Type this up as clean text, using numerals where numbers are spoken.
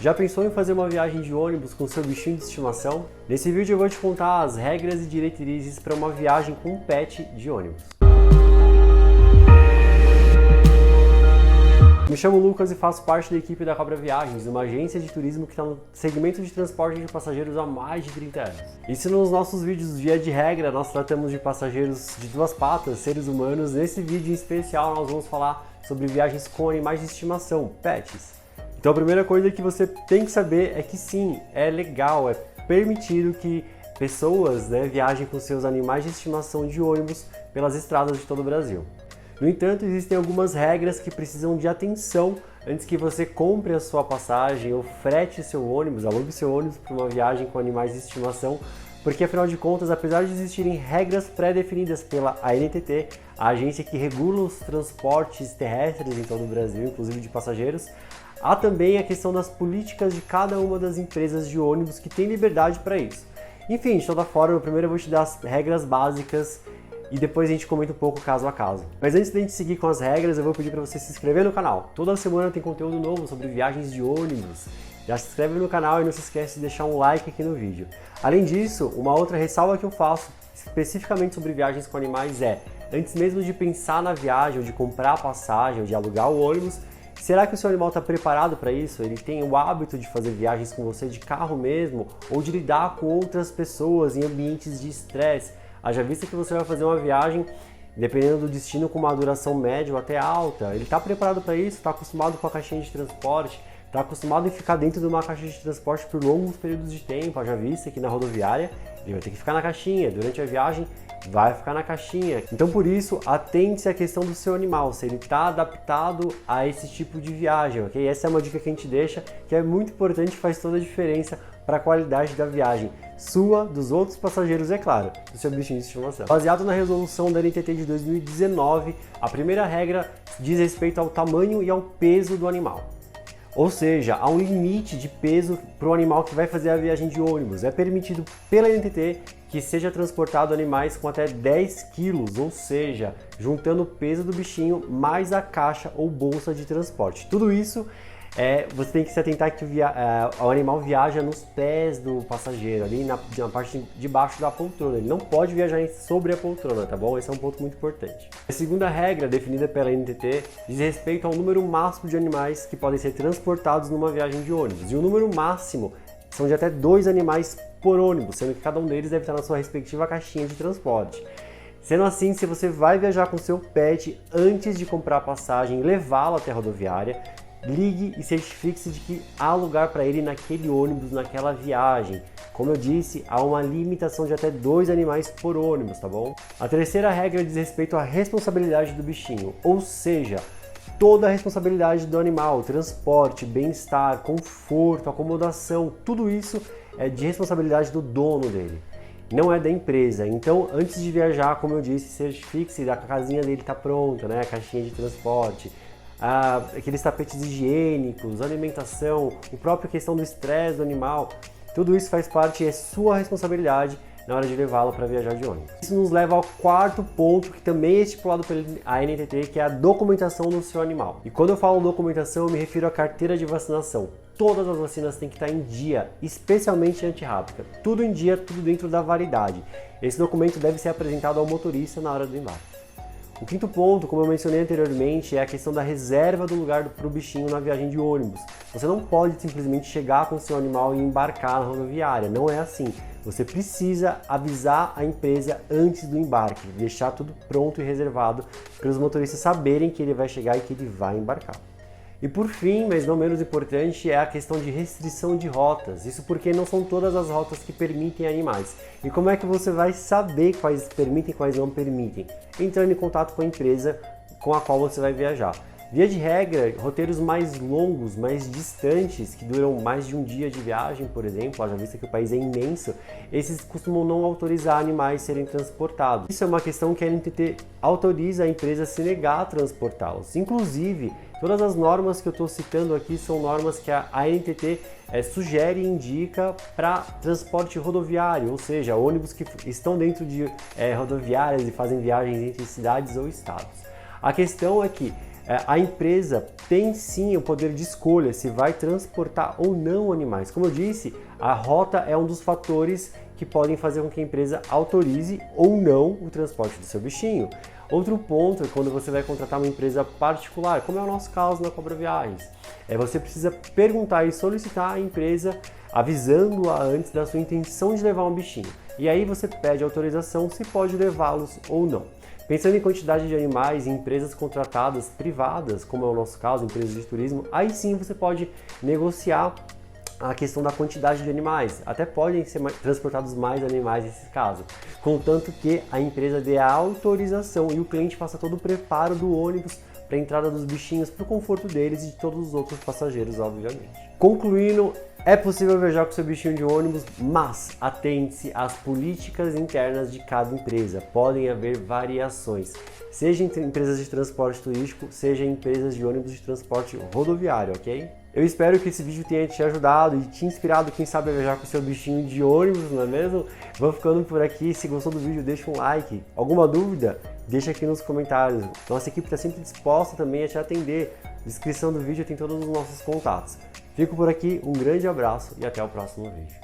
Já pensou em fazer uma viagem de ônibus com seu bichinho de estimação? Nesse vídeo eu vou te contar as regras e diretrizes para uma viagem com um pet de ônibus. Me chamo Lucas e faço parte da equipe da Cobra Viagens, uma agência de turismo que está no segmento de transporte de passageiros há mais de 30 anos. E se nos nossos vídeos, via de regra, nós tratamos de passageiros de duas patas, seres humanos, nesse vídeo em especial nós vamos falar sobre viagens com animais de estimação, pets. Então a primeira coisa que você tem que saber é que sim, é legal, é permitido que pessoas viajem com seus animais de estimação de ônibus pelas estradas de todo o Brasil. No entanto, existem algumas regras que precisam de atenção antes que você compre a sua passagem ou frete seu ônibus, alugue seu ônibus para uma viagem com animais de estimação, porque afinal de contas, apesar de existirem regras pré-definidas pela ANTT, a agência que regula os transportes terrestres em todo o Brasil, inclusive de passageiros, há também a questão das políticas de cada uma das empresas de ônibus que tem liberdade para isso. Enfim, de toda forma, primeiro eu vou te dar as regras básicas e depois a gente comenta um pouco caso a caso. Mas antes de a gente seguir com as regras, eu vou pedir para você se inscrever no canal. Toda semana tem conteúdo novo sobre viagens de ônibus. Já se inscreve no canal e não se esquece de deixar um like aqui no vídeo. Além disso, uma outra ressalva que eu faço especificamente sobre viagens com animais é, antes mesmo de pensar na viagem, ou de comprar a passagem, ou de alugar o ônibus, será que o seu animal está preparado para isso? Ele tem o hábito de fazer viagens com você de carro mesmo? Ou de lidar com outras pessoas em ambientes de estresse? Haja vista que você vai fazer uma viagem, dependendo do destino, com uma duração média ou até alta. Ele está preparado para isso? Está acostumado com a caixinha de transporte? Está acostumado em ficar dentro de uma caixa de transporte por longos períodos de tempo? Haja vista que na rodoviária ele vai ter que ficar na caixinha. Durante a viagem vai ficar na caixinha. Então por isso, atente-se à questão do seu animal, se ele está adaptado a esse tipo de viagem, ok? Essa é uma dica que a gente deixa, que é muito importante e faz toda a diferença para a qualidade da viagem. Sua, dos outros passageiros, é claro, do seu bichinho de estimação. Baseado na resolução da ANTT de 2019, a primeira regra diz respeito ao tamanho e ao peso do animal. Ou seja, há um limite de peso para o animal que vai fazer a viagem de ônibus. É permitido pela ANTT que seja transportado animais com até 10 quilos, ou seja, juntando o peso do bichinho mais a caixa ou bolsa de transporte. Tudo isso você tem que se atentar que o animal viaja nos pés do passageiro, ali na parte de baixo da poltrona. Ele não pode viajar sobre a poltrona, tá bom? Esse é um ponto muito importante. A segunda regra, definida pela ANTT, diz respeito ao número máximo de animais que podem ser transportados numa viagem de ônibus. E o número máximo são de até 2 animais por ônibus, sendo que cada um deles deve estar na sua respectiva caixinha de transporte. Sendo assim, se você vai viajar com seu pet, antes de comprar a passagem e levá-lo até a rodoviária, ligue e certifique-se de que há lugar para ele naquele ônibus, naquela viagem. Como eu disse, há uma limitação de até 2 animais por ônibus, tá bom? A terceira regra diz respeito à responsabilidade do bichinho, ou seja, toda a responsabilidade do animal, transporte, bem-estar, conforto, acomodação, tudo isso é de responsabilidade do dono dele, não é da empresa. Então, antes de viajar, como eu disse, certifique-se que a casinha dele está pronta, a caixinha de transporte, aqueles tapetes higiênicos, alimentação, a própria questão do estresse do animal, tudo isso faz parte e é sua responsabilidade na hora de levá-lo para viajar de ônibus. Isso nos leva ao quarto ponto, que também é estipulado pela ANTT, que é a documentação do seu animal. E quando eu falo documentação, eu me refiro à carteira de vacinação. Todas as vacinas têm que estar em dia, especialmente antirrábica. Tudo em dia, tudo dentro da validade. Esse documento deve ser apresentado ao motorista na hora do embarque. O quinto ponto, como eu mencionei anteriormente, é a questão da reserva do lugar para o bichinho na viagem de ônibus. Você não pode simplesmente chegar com seu animal e embarcar na rodoviária, não é assim. Você precisa avisar a empresa antes do embarque, deixar tudo pronto e reservado para os motoristas saberem que ele vai chegar e que ele vai embarcar. E por fim, mas não menos importante, é a questão de restrição de rotas. Isso porque não são todas as rotas que permitem animais. E como é que você vai saber quais permitem e quais não permitem? Entrando em contato com a empresa com a qual você vai viajar. Via de regra, roteiros mais longos, mais distantes, que duram mais de um dia de viagem, por exemplo, já visto que o país é imenso, esses costumam não autorizar animais serem transportados. Isso é uma questão que a ANTT autoriza a empresa a se negar a transportá-los. Inclusive, todas as normas que eu estou citando aqui são normas que a ANTT sugere e indica para transporte rodoviário, ou seja, ônibus que estão dentro de rodoviárias e fazem viagens entre cidades ou estados. A questão é que A empresa tem sim o poder de escolha se vai transportar ou não animais. Como eu disse, a rota é um dos fatores que podem fazer com que a empresa autorize ou não o transporte do seu bichinho. Outro ponto é quando você vai contratar uma empresa particular, como é o nosso caso na Cobra Viagens. Você precisa perguntar e solicitar à empresa, avisando-a antes da sua intenção de levar um bichinho. E aí você pede autorização se pode levá-los ou não. Pensando em quantidade de animais em empresas contratadas privadas, como é o nosso caso, empresas de turismo, aí sim você pode negociar a questão da quantidade de animais. Até podem ser transportados mais animais nesse caso, contanto que a empresa dê a autorização e o cliente faça todo o preparo do ônibus para a entrada dos bichinhos, para o conforto deles e de todos os outros passageiros, obviamente. Concluindo, é possível viajar com seu bichinho de ônibus, mas atente-se às políticas internas de cada empresa. Podem haver variações, seja em empresas de transporte turístico, seja em empresas de ônibus de transporte rodoviário, ok? Eu espero que esse vídeo tenha te ajudado e te inspirado, quem sabe, a viajar com seu bichinho de ônibus, não é mesmo? Vou ficando por aqui. Se gostou do vídeo, deixa um like. Alguma dúvida? Deixa aqui nos comentários. Nossa equipe está sempre disposta também a te atender. Na descrição do vídeo tem todos os nossos contatos. Fico por aqui, um grande abraço e até o próximo vídeo.